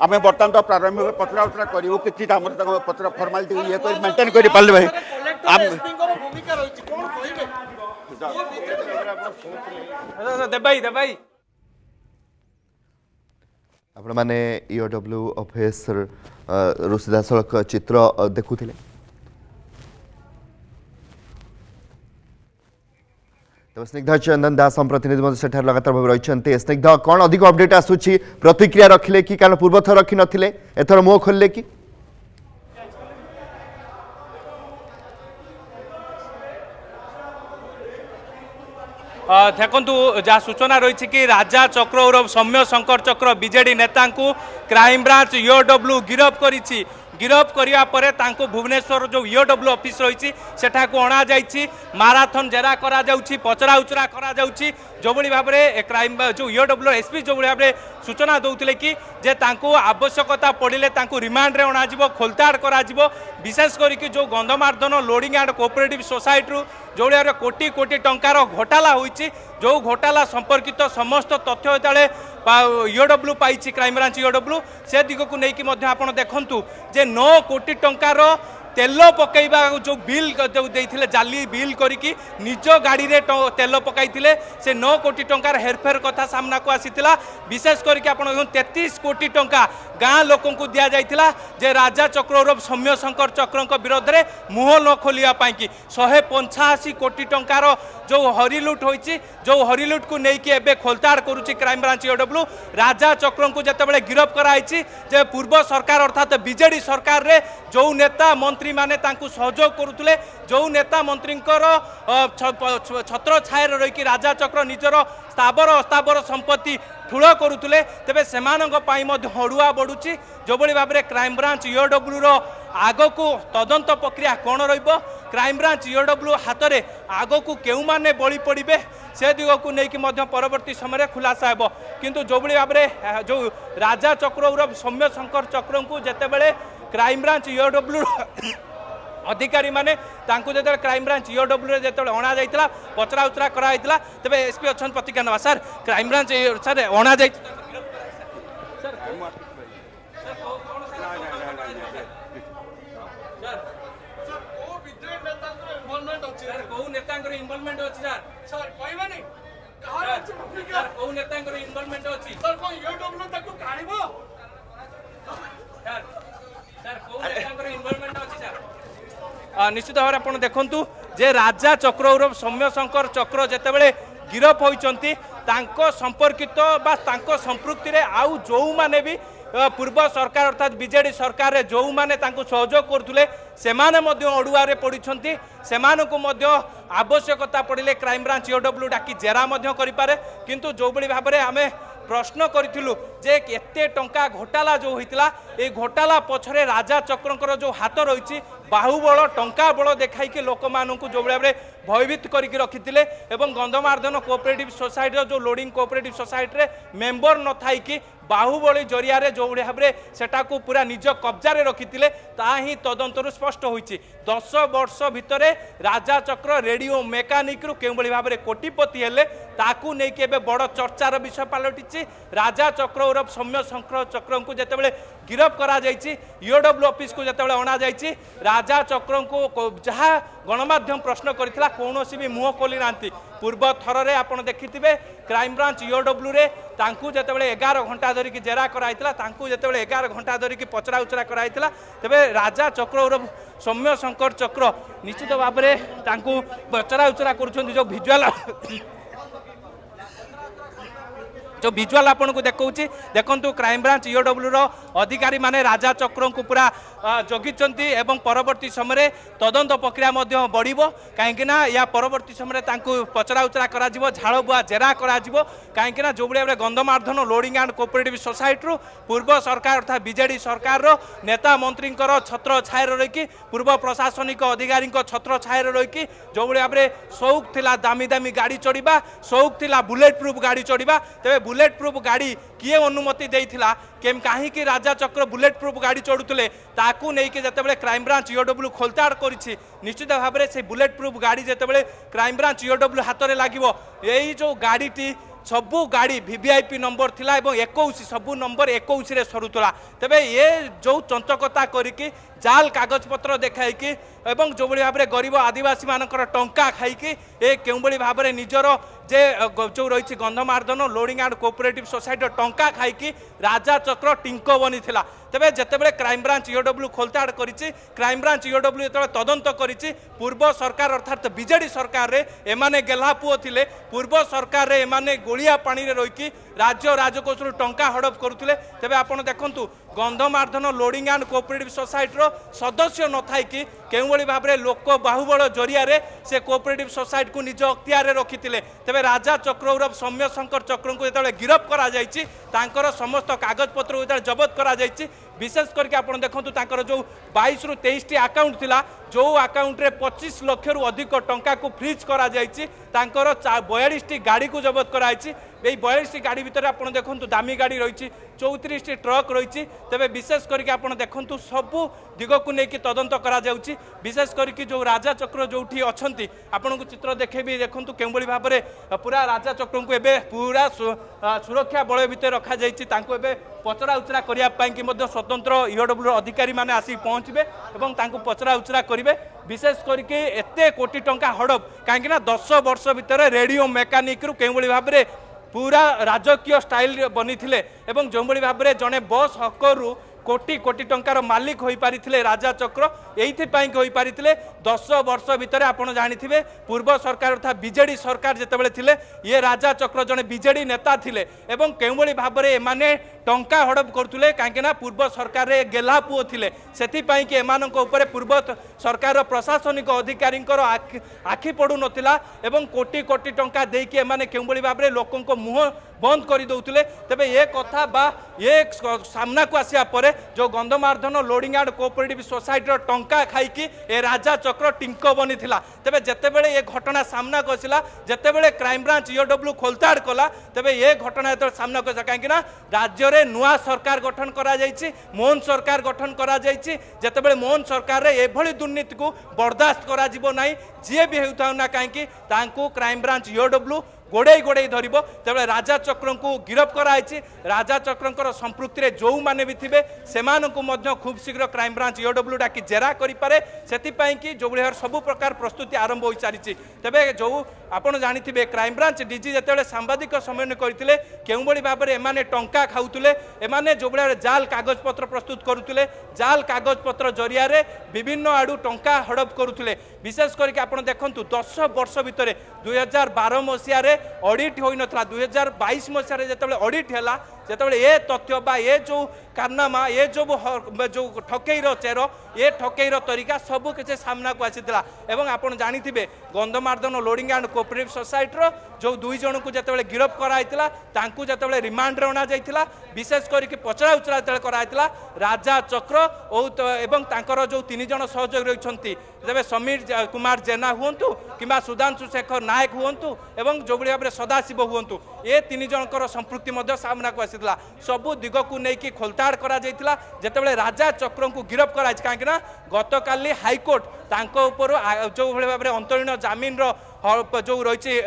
आम बर्तमान तो प्रारंभिक पचरा उचरा करूँ कि पचरा फर्मालीटी ये मेंटेन कर पारे भाई देबाई देबाई आपण मैंने ईओडब्ल्यू ऑफिस सिधासलख चित्र देखुले तो स्निग्ध चंदन दास हम प्रतिनिधि सेठार लगातार भाव रही स्निग्ध कौन अधिक अपडेट आसूची प्रतिक्रिया रखिले कि कारण पूर्व थर रखी नथिले एथर मुह खोलले कि देखु जहाँ सूचना रही कि राजा चक्र और सौम्य शंकर चक्र बीजेडी नेता क्राइमब्रांच ईओडब्ल्यू गिरफ करिछि गिरफ करिया परे तांको भुवनेश्वर जो ईओडब्ल्यू ऑफिस रही सेठाकू अणा जाइछि माराथन जेरा करा जाउछि पचरा उचरा करा जाउछि जो भली भाव में क्राइम जो ईओडब्ल्यू एसपी जो भाव में सूचना दौले कि जे तांको आवश्यकता पड़े तांको रिमांड रे अणा जिवो खोलताड़ करा जिवो विशेष करिक जो Gandhamardan loading and cooperative society जो भाव कोटी कोटी टंकार घोटाला होइछि जो घोटाला संपर्कित समस्त तथ्य जेतले ईओडब्ल्यू पाइछि क्राइमब्रांच ईओडब्ल्यू से दिग को लेकिन आपण देखंतु जे 9 कोटी टंकार तेल पकईवा जो बिल जो देते जाली बिल करिकी निज गाड़ी रे तेल पकई से 9 कोटी टंकार हेरफेर कथा सामना को आसीथिला विशेष करके आपण 33 कोटी टंका गाँ लोकों को दिया जाइथिला जे राजा चक्र और सौम्य शंकर चक्र विरोध में मुह न खोलिया कि 185 कोटी टंकार जो हरिलुट होइछि जो हरिलुट को लेकिन एबे खोलताड़ करुच्ची क्राइमब्रांच ईओडब्ल्यू राजा चक्र को जितेबाला गिरफ कराई जे पूर्व सरकार अर्थात बीजेडी सरकार रे जो नेता मंत्री माने तांकु सहयोग करुले जो नेता मंत्री छत्र छायर रही राजा चक्र निजर स्थावर अस्थावर संपत्ति ठूल करुले तेबे सेमानंग हड़ुआ बढ़ुची जो भाव में क्राइमब्रांच ईओडब्ल्यू रो आग को तदंत प्रक्रिया कौन क्राइमब्रांच ईओडब्ल्यू हाथ में आग को केउ माने बलि पड़े से दिग को लेकिन परवर्ती समय खुलासा हो किंतु जो भाव में जो राजा चक्र और सौम्य शंकर चक्र को जितेबाला क्राइमब्रांच ईओडब्ल्यू अधिकारी माने तांकु जो क्राइमब्रांच ईओडब्ल्यू जो अणा जाइला पचरा उचरा कराइला तेज एसपी अच्छा प्रतिक्रिया ना सर क्राइमब्रांच सर अणा जा इन्वॉल्वमेंट अच्छी सर सर कहबानी कौ नेता इन्वॉल्वमेंट अच्छी सर को ईओडब्ल्यू ताको काढिबो सर सर कौ नेता इन्वॉल्वमेंट अच्छी सर निश्चित भाव में आप देखु जे राजा चक्र और सौम्य शंकर चक्र जितेबाला गिरफ होइचंती तांको संपर्कित बा तांको संपृक्ति रे आउ जो माने भी पूर्व सरकार अर्थात बीजेडी सरकार रे जो माने तांको सहयोग करथुले सेमाने मध्य अड़ुआ रे पड़िछंती सेमानकु मध्य आवश्यकता पड़िले क्राइमब्रांच ईओडब्ल्यू डाकी जेरा मध्य करि पारे किंतु जो बड़ी भाव में आमे प्रश्न करूँ जे एते टंका घोटाला जो होता ये घोटाला पछरे राजा चक्रंकर जो हाथ रही बाहुबल टंका बल देखाई लोक मानू जो भाव में भयभीत करके रखी एवं गंधमार्दन कोऑपरेटिव सोसाइटी जो लोडिंग कोऑपरेटिव सोसाइटी मेंबर न थाई बाहुबली जरिया जो भाव में सेटा को पूरा निज कब्जा रखी ही तदंतर स्पष्ट होती 10 वर्ष भितर राजा चक्र रेडियो मेकानिक रु के भाव में कोटिपति हेले ताकू नहीं कि बड़ चर्चार विषय पलटि राजा चक्र और सौम्य शंकर चक्र को जितेबाला गिरफ करा ईओडब्ल्यू ऑफिस को जितेबाला अणा जाइछि राजा चक्र को जहाँ गणमाध्यम प्रश्न करथिला कौनसी भी मुह खोली नांती पूर्व थर रे आपण देखिथिबे क्राइमब्रांच ईओडब्ल्यू रे तांकू जितेबाला 11 घंटा धरिकी जेरा कराइथिला तांकू जितेबाला 11 घंटा धरिकी पचरा उचरा कराइथिला तेबे राजा चक्र और सौम्य शंकर चक्र निश्चित भाव में तांकू पचरा उचरा करुछन जो विजुअल जो विजुअल आपन को देखौछि देखंतु क्राइमब्रांच ईओडब्ल्यू रो अधिकारी माने राजा चक्र को पूरा जगिचंती एवं परवर्ती समय तदंत प्रक्रिया मध्य बढ़िबो काहेकि या परवर्ती समय तांकु पचरा उचरा करा जिवो झाड़ बुआ जेरा करा जिवो काहेकि जो भाव में Gandhamardan loading and cooperative society पूर्व सरकार अर्थात बीजेडी सरकार रो नेता मंत्री छत्र छायर रही पूर्व प्रशासनिक अधिकारी छत्र छायर रही जो भाव में शौक थिला दामी दामी गाड़ी चढ़ा शौक थिला बुलेट प्रूफ गाड़ी चढ़ा तेज बुलेट प्रूफ गाड़ी किए अनुमति देइथिला केम कहीं राजा चक्र बुलेट प्रूफ गाड़ी चढ़ुले ताकू नहीं कि जितेबाला क्राइमब्रांच ईओडब्ल्यू खोलताड़ करिछि निश्चित भाव में से बुलेट प्रूफ गाड़ी जितेबाला क्राइमब्रांच ईओडब्ल्यू हाथ में लगे यही जो गाड़ीटी सबू गाड़ी वीवीआईपी नंबर थिला एवं 21 सबू नंबर 21 रे सरुतला तेबे ये जो चंचकता करिकी जाल कागज पत्र देखाइकी एवं जो भाव में गरीब आदिवासी मानकर टंका खाइकी ए केउ भाव में निजर जे जो रही Gandhamardan loading and cooperative society टंका खाइकी राजा चक्र टिंको बनी थिला तेबे जेतेबेले क्राइम ब्रांच ईओडब्ल्यू खोलताड़ करिछि क्राइम ब्रांच ईओडब्ल्यू जेतेबेले तदंत करिछि पूर्व सरकार अर्थात बीजेडी सरकार रे एमाने गेल्हापुओ थिले पूर्व सरकार रे एमाने गोलिया पानी रे रहिकी राज्य राजकोष टंका हड़प करुथिले तेबे आपण देखंतु Gandhamardan loading and cooperative society रो सदस्य न थाई कि केउ भाव में लोक बाहुबल जरिया से कोऑपरेटिव सोसाइटी को निज अख्तियार रे रखिथिले तेबे राजा चक्र उर्फ सौम्य शंकर चक्र को जेतेबेले गिरफ करा जायछि तांकर समस्त कागज पत्र जेतेबेले जबत करा जायछि विशेष करके आपण देखंतु तांकर जो 22 रु 23 टी अकाउंट थिला जो अकाउंट रे 25 लाख रु अधिक टंका को फ्रीज करा जायछि तांकर 42 टी गाड़ी को जबत करा जायछि ए 42 टी गाड़ी भितर आपण देखंतु दामी गाड़ी रहिछि 34 टी ट्रक रहिछि तेबे विशेष करके आपण देखंतु सबु दिग को लेकिन तदंत करा जाउछि विशेष करके जो राजा चक्र जोठी अछंती आपण को चित्र देखेबी देखंतु केउबळी भाव में पूरा राजा चक्र को एबे पूरा सुरक्षा बल भितर रखा जायछि तांको एबे पचरा उचरा करिया पाई कि मध्य स्वतंत्र ईओडब्ल्यू अधिकारी माने आसी पहुँचबे एवं तांको पचरा उचरा करिवे विशेष करके एते कोटी टंका हड़प कहीं 10 वर्ष भितर रेडियो मेकानिक रु केउबळी भाव में पूरा राजकीय स्टाइल बनी थिले एवं जो भाव में जड़े बस हकरू कोटी कोटी टंकार मालिक हो पारिथिले राजा चक्र एइथिपाई होई पारिथिले 10 वर्ष भितर आपण जानिथिबे पूर्व सरकार अर्थात बीजेडी सरकार जेतेबेले थिले ये राजा चक्र जने बीजेडी नेता थिले एवं केउबळी भाव में एमाने टंका हड़प करथुले काहेकि पूर्व सरकार रे गेल्हापुओ थिले सेथिपाई कि एमानक ऊपर पूर्व सरकार प्रशासनिक अधिकारी आखि पड़ू नथिला एवं कोटी कोटी टंका देकी एमाने केउबळी भाव में लोकंको मुह बंद कर दौले तेबे ये कथा बा ये सामना को आसिया परे जो Gandhamardan loading and cooperative society टंका खाइकी ए राजा चक्र टिंको बनी थिला तेबे जेतेबेले ये घटना सामना को आसिला जेतेबेले क्राइम ब्रांच ईओडब्ल्यू खोलताड़ कला तेबे ये घटना जेतेबेले सामना को काहेकि राज्य रे नुआ सरकार गठन करा जायछि मोहन सरकार गठन करा जायछि जेतेबेले मोहन सरकार रे एभली दुर्नीति को बर्दाश्त करा जिवो नाही जे भी हेउथाउ ना काहेकि तांको क्राइम ब्रांच ईओडब्ल्यू गोड़े गोड़े धरब तेज राजा चक्र को गिरफ कराई राजा चक्र संपृक्ति में जो मैंने भी थे से खूब शीघ्र क्राइम ब्रांच ईओडब्ल्यू डाकी जेरा करें से कि जो भाव सबु प्रकार प्रस्तुति आरंभ हो सारी तेज जो आपड़ जानी क्राइम ब्रांच डीजी जिते सांबादिक सम्मेलन करते केउ भाव में एमाने टंका खाऊले एमाने जो भाव जाल कागज पत्र प्रस्तुत करुले जाल कागज पत्र जरिया विभिन्न आड़ू टंका हड़प करुले विशेष करके आप देखु 10 वर्ष भितर 2012 मसीह ऑडिट हो नथला 2022 मसीह जिते ऑडिट है जिते ये तथ्य बा ये जो कारनामा ये जो ठकईर चेर ये ठकईर तरीका सबू किसी सामना को आसीला एवं आपड़ जानी Gandhamardan loading and cooperative society जो 2 जन को जिते गिरफ कराइला जिते रिमांड अणा जाइला विशेष करके पचरा उचरा जो कराइला राजा चक्र एवं तांकर जो 3 जन सहयोगी रही जब समीर कुमार जेना हूँ कि सुधांशु शेखर नायक हूँ एवं जो भाव में सदाशिव हूँ ये 3 जनकर संपृक्ति सामना को आसीला सबू दिग को लेकिन खोलताड़ करा जिते राजा चक्र को गिरफ कराई कहीं गतकाली हाईकोर्ट तांको ऊपर जो भाव में अंतरीण जमीन जो रही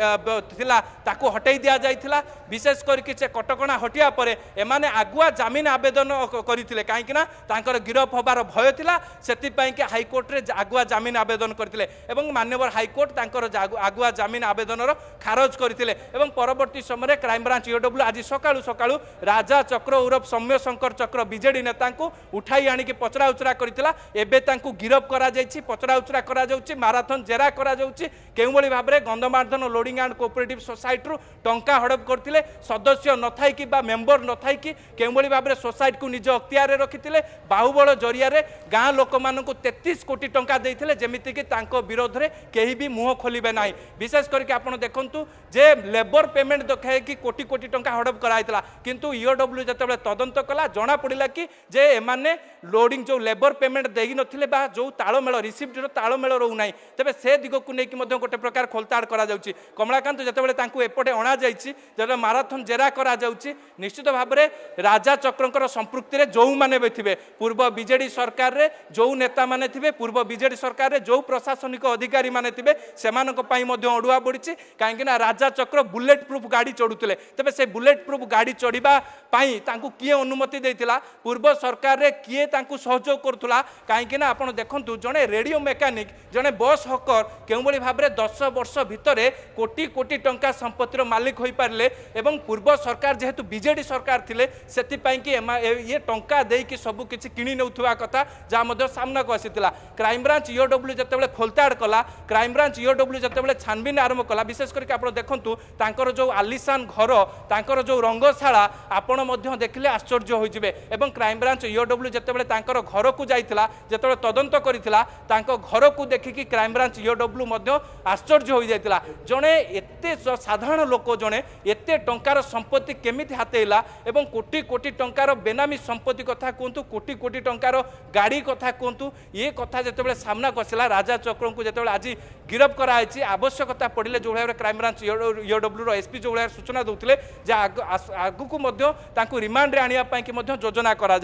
हटई दि जाइथिला विशेष करके से कटकणा हटिया परे एमाने आगुआ जमीन आवेदन करते कहीं गिरफ होबार भय थिला सेतिपाई कि हाईकोर्ट रे आगुआ जमीन आवेदन करते मान्यवर हाईकोर्ट तांकर आगुआ जमीन आवेदन खारज करते परवर्ती समय क्राइम ब्रांच ईओडब्ल्यू आज सकाळु सकाळु राजा चक्र उर्फ सौम्य शंकर चक्र बीजेडी नेता उठाई आनिक पचरा उचरा करथिला एबे तांकु गिरफ करा जायछि पचरा उचरा करा जाउछि माराथन जेरा करा जाउछि केउ भली भाबरे Gandhamardan loading and cooperative society टंका हड़प करथिले सदस्य न थाई कि बा मेंबर न थाई कि केउ भली भाबरे सोसाइटी को निज अख्तियार रे रखिथिले बाहुबल जरिया रे गाँ लोक मानकु 33 कोटी टंका देइथिले जेमिति कि तांको विरोध रे केही भी मुह खोलिबे नाही विशेष करके आपण देखंतु जे लेबर पेमेंट देखाए कि कोटी कोटी टंका हड़प कराइतला किंतु ईओडब्ल्यू जते तदंत कला जना पड़िला कि जे एमाने लोडिंग जो लेबर पेमेंट देई नथिले बा जो ताळमेळ रिसिप्ट गोष्ठी तालमेल रोना तेज से दिग को लेकिन गोटे प्रकार खोलताड़ करा कमलाकांत जितेबाला एपटे अणा जा माराथन जेरा करा निश्चित भाव में राजा चक्रंकर संपृक्ति जो मैंने भी थे पूर्व बीजेडी सरकार रे जो नेता माने थे पूर्व बीजेडी सरकार रे जो प्रशासनिक अधिकारी माने थे से अड़ुआ बढ़ी कहीं राजा चक्र बुलेट प्रूफ गाड़ी चढ़ुते तेज से बुलेट प्रूफ गाड़ी चढ़ा किए अनुमति देता पूर्व सरकार रे किए सहयोग करुला कहीं आप देखु जड़े रेडियो मेकानिक जड़े बस हकर के भाव में 10 वर्ष भितर कोटी कोटी टंका संपत्तिर मालिक हो पारे एवं पूर्व सरकार जेहेतु बीजेडी सरकार थिले सेतिपाई कि ये टंका देकी सब किछि किणी नउथुवा कथा जहाँ सामना को आसीतिला क्राइमब्रांच ईओडब्ल्यू जितेबाला खोलताड़ कला क्राइमब्रांच ईओडब्ल्यू जितेबाला छानबीन आरंभ कला विशेष करके आप देखंतु तांकर जो आलिशान घर तांकर जो रंगशाला आपण मध्य देखिले आश्चर्य होइजिबे एवं क्राइमब्रांच ईओडब्ल्यू जितेबाला तांकर घर को जाइतिला जेतेबाला तदंत करितिला तांको घर को देखिकी क्राइमब्रांच ईओडब्ल्यू मध्य आश्चर्य हो जाइतिला जणे एते साधारण लोक जणे एते टंकार संपत्ति केमिति हातेला एवं कोटी कोटी टंकार बेनामी संपत्ति कथा कहतु कोटी कोटी टंकार गाड़ी कथा कहतु ये कथा जितेबाला सामना कसिला राजा चक्र को जितेबाला आज गिरफ कराई आवश्यकता पड़े जो भाव में क्राइमब्रांच ईओडब्ल्यू एसपी जो भाव सूचना दूसरे आगू रिमांड आने की योजना करा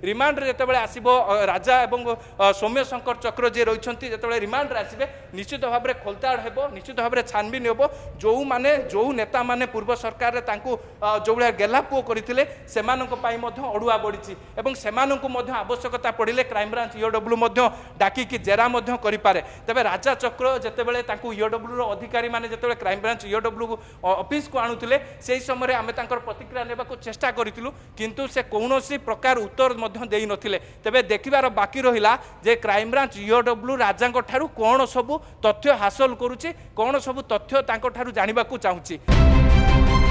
रिमांड जितेबाला आसो राजा और सौम्य शंकर चक्र जी रही जो रिमांड आसवे निश्चित भाव में खोलताड़ हो निश्चित भाव में छानबीन हो जो माने जो नेता माने पूर्व सरकार रे जो भाई गेला पुओ करते से अड़ुआ बढ़ी से आवश्यकता पड़े क्राइमब्रांच ईओडब्ल्यू डाकिकी जेरा करें तेज राजा चक्र जितेबाला ईओडब्ल्यू अधिकारी मैंने जो क्राइमब्रांच ईओडब्ल्यू ऑफिस को आणुले से समय आम प्रतिक्रिया ने चेष्टा करूँ किंतु से कौन प्रकार उत्तर दे नथिले तेबे देखिबार बाकी रहिला जे क्राइमब्रांच ईओडब्ल्यू राजा कौन सब तथ्य हासिल करुच्ची कौन सब तथ्य जानिबा को चाहूँगी।